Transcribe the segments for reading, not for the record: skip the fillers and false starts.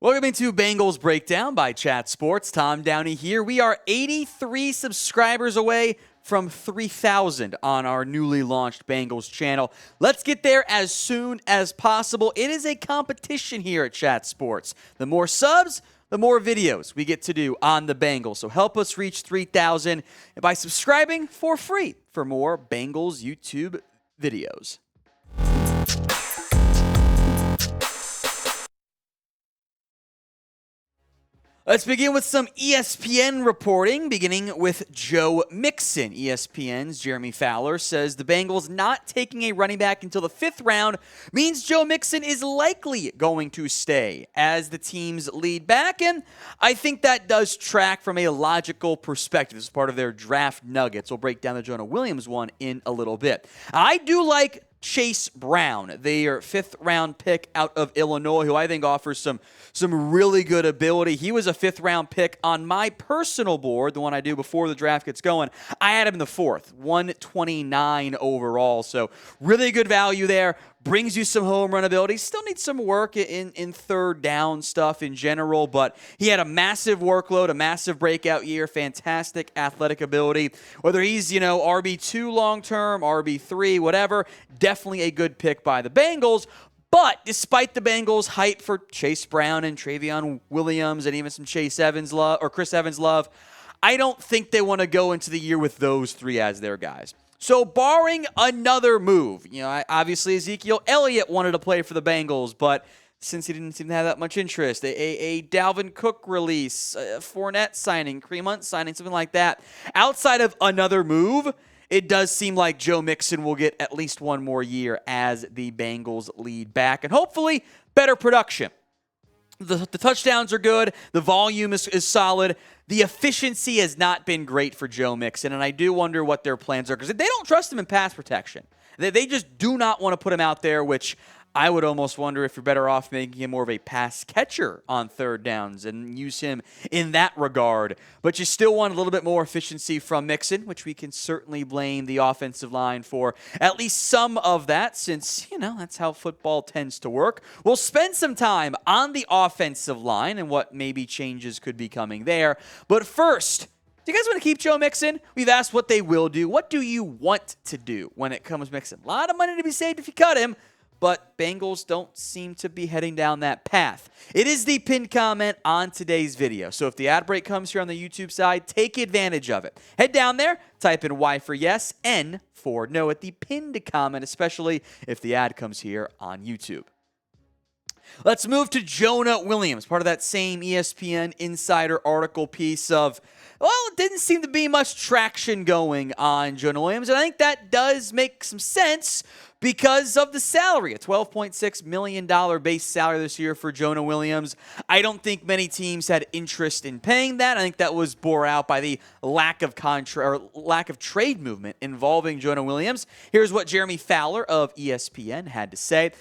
Welcome into Bengals Breakdown by Chat Sports. Tom Downey here. We are 83 subscribers away from 3,000 on our newly launched Bengals channel. Let's get there as soon as possible. It is a competition here at Chat Sports. The more subs, the more videos we get to do on the Bengals. So help us reach 3,000 by subscribing for free for more Bengals YouTube videos. Let's begin with some ESPN reporting, beginning with Joe Mixon. ESPN's Jeremy Fowler says the Bengals not taking a running back until the 5th round means Joe Mixon is likely going to stay as the team's lead back, and I think that does track from a logical perspective. This is part of their draft nuggets. We'll break down the Jonah Williams one in a little bit. I do like Chase Brown, their 5th-round pick out of Illinois, who I think offers some really good ability. He was a 5th-round pick on my personal board, the one I do before the draft gets going. I had him in the 4th, 129 overall, so really good value there. Brings you some home run ability. Still needs some work in third down stuff in general, but he had a massive workload, a massive breakout year, fantastic athletic ability. Whether he's, RB2 long-term, RB3, whatever, definitely a good pick by the Bengals. But despite the Bengals' hype for Chase Brown and Travion Williams and even some Chris Evans love, I don't think they want to go into the year with those three as their guys. So barring another move, obviously Ezekiel Elliott wanted to play for the Bengals, but since he didn't seem to have that much interest, a Dalvin Cook release, a Fournette signing, Kareem Hunt signing, something like that. Outside of another move, it does seem like Joe Mixon will get at least one more year as the Bengals lead back, and hopefully better production. The touchdowns are good. The volume is solid. The efficiency has not been great for Joe Mixon, and I do wonder what their plans are because they don't trust him in pass protection. They just do not want to put him out there, which I would almost wonder if you're better off making him more of a pass catcher on third downs and use him in that regard. But you still want a little bit more efficiency from Mixon, which we can certainly blame the offensive line for at least some of that since, that's how football tends to work. We'll spend some time on the offensive line and what maybe changes could be coming there. But first, do you guys want to keep Joe Mixon? We've asked what they will do. What do you want to do when it comes to Mixon? A lot of money to be saved if you cut him. But Bengals don't seem to be heading down that path. It is the pinned comment on today's video. So if the ad break comes here on the YouTube side, take advantage of it. Head down there, type in Y for yes, N for no at the pinned comment, especially if the ad comes here on YouTube. Let's move to Jonah Williams, part of that same ESPN Insider article piece of, it didn't seem to be much traction going on Jonah Williams. And I think that does make some sense because of the salary, a $12.6 million base salary this year for Jonah Williams. I don't think many teams had interest in paying that. I think that was bore out by the lack of trade movement involving Jonah Williams. Here's what Jeremy Fowler of ESPN had to say.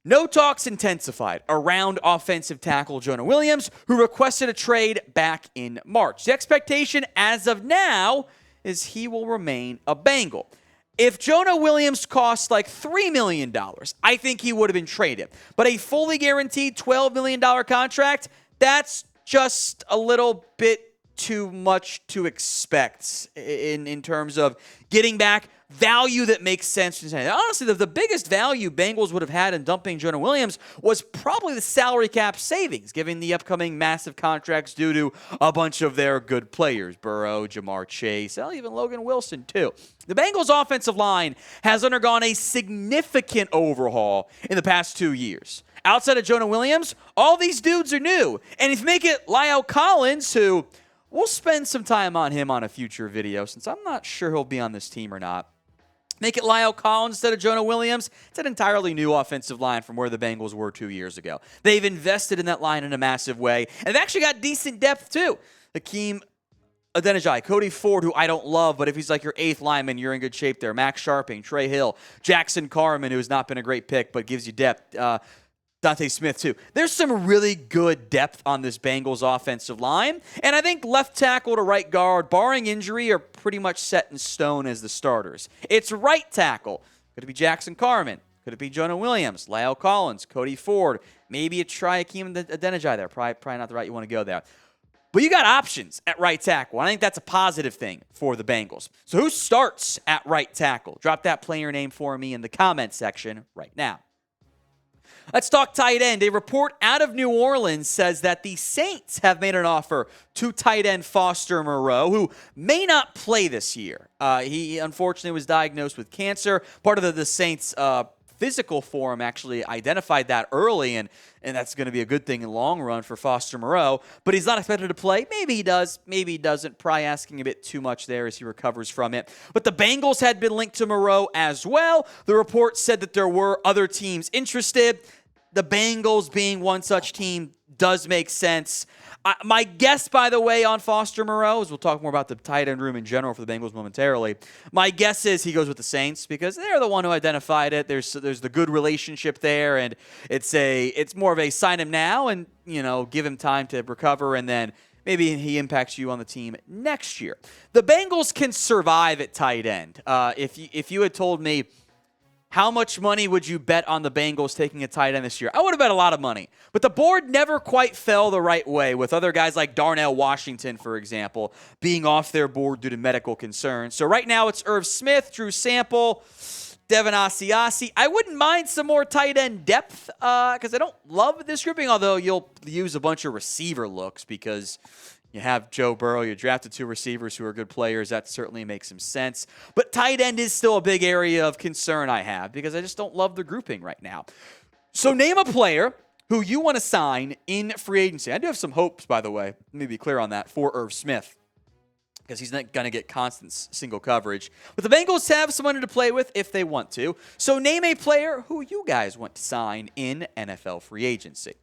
No talks intensified around offensive tackle Jonah Williams, who requested a trade back in March. The expectation as of now is he will remain a Bengal. If Jonah Williams costs like $3 million, I think he would have been traded. But a fully guaranteed $12 million contract, that's just a little bit too much to expect in terms of getting back value that makes sense. Honestly, the biggest value Bengals would have had in dumping Jonah Williams was probably the salary cap savings, given the upcoming massive contracts due to a bunch of their good players, Burrow, Jamar Chase, even Logan Wilson, too. The Bengals' offensive line has undergone a significant overhaul in the past 2 years. Outside of Jonah Williams, all these dudes are new. And if you make it La'el Collins, who we'll spend some time on him on a future video, since I'm not sure he'll be on this team or not. Make it La'el Collins instead of Jonah Williams. It's an entirely new offensive line from where the Bengals were 2 years ago. They've invested in that line in a massive way. And they've actually got decent depth, too. Hakeem Adeniji, Cody Ford, who I don't love, but if he's like your 8th lineman, you're in good shape there. Max Sharping, Trey Hill, Jackson Carman, who has not been a great pick, but gives you depth. Dante Smith, too. There's some really good depth on this Bengals offensive line. And I think left tackle to right guard, barring injury, are pretty much set in stone as the starters. It's right tackle. Could it be Jackson Carman? Could Could it be Jonah Williams, Lyle Collins, Cody Ford, maybe a try Akeem Adeniji there? Probably not the route you want to go there. But you got options at right tackle. I think that's a positive thing for the Bengals. So who starts at right tackle? Drop that player name for me in the comment section right now. Let's talk tight end. A report out of New Orleans says that the Saints have made an offer to tight end Foster Moreau, who may not play this year. He unfortunately was diagnosed with cancer. Part of the Saints' physical forum actually identified that early, and that's going to be a good thing in the long run for Foster Moreau. But he's not expected to play. Maybe he does. Maybe he doesn't. Probably asking a bit too much there as he recovers from it. But the Bengals had been linked to Moreau as well. The report said that there were other teams interested. The Bengals being one such team does make sense. My guess, by the way, on Foster Moreau, as we'll talk more about the tight end room in general for the Bengals momentarily, my guess is he goes with the Saints because they're the one who identified it. There's the good relationship there, and it's more of a sign him now and give him time to recover, and then maybe he impacts you on the team next year. The Bengals can survive at tight end. If you had told me, how much money would you bet on the Bengals taking a tight end this year? I would have bet a lot of money. But the board never quite fell the right way, with other guys like Darnell Washington, for example, being off their board due to medical concerns. So right now it's Irv Smith, Drew Sample, Devin Asiasi. I wouldn't mind some more tight end depth because I don't love this grouping, although you'll use a bunch of receiver looks because you have Joe Burrow. You drafted 2 receivers who are good players. That certainly makes some sense. But tight end is still a big area of concern I have because I just don't love the grouping right now. So name a player who you want to sign in free agency. I do have some hopes, by the way. Let me be clear on that, for Irv Smith because he's not going to get constant single coverage. But the Bengals have some money to play with if they want to. So name a player who you guys want to sign in NFL free agency.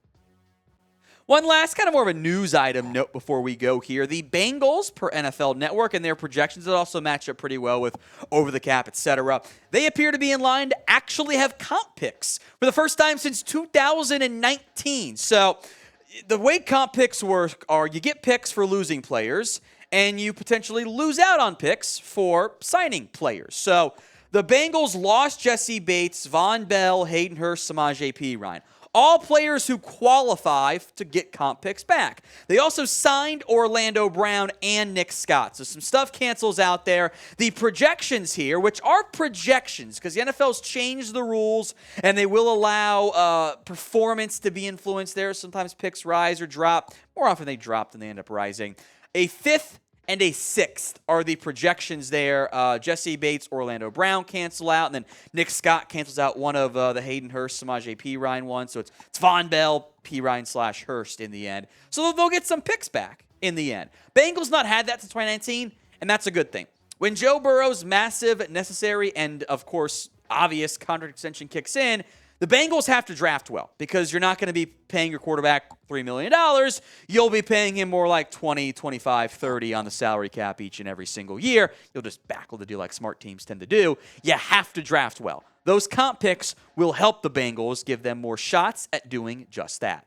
One last kind of more of a news item note before we go here. The Bengals, per NFL Network, and their projections that also match up pretty well with over the cap, etc. They appear to be in line to actually have comp picks for the first time since 2019. So the way comp picks work are you get picks for losing players, and you potentially lose out on picks for signing players. So the Bengals lost Jesse Bates, Von Bell, Hayden Hurst, Samaje Perine. All players who qualify to get comp picks back. They also signed Orlando Brown and Nick Scott. So some stuff cancels out there. The projections here, which are projections, because the NFL's changed the rules, and they will allow performance to be influenced there. Sometimes picks rise or drop. More often they drop than they end up rising. A 5th and a 6th are the projections there. Jesse Bates, Orlando Brown cancel out, and then Nick Scott cancels out one of the Hayden Hurst, Samaje Perine one. So it's Von Bell, Perine / Hurst in the end. So they'll get some picks back in the end. Bengals not had that since 2019, and that's a good thing. When Joe Burrow's massive, necessary, and of course obvious contract extension kicks in, the Bengals have to draft well because you're not going to be paying your quarterback $3 million. You'll be paying him more like 20, 25, 30 on the salary cap each and every single year. You'll just backle the deal like smart teams tend to do. You have to draft well. Those comp picks will help the Bengals give them more shots at doing just that.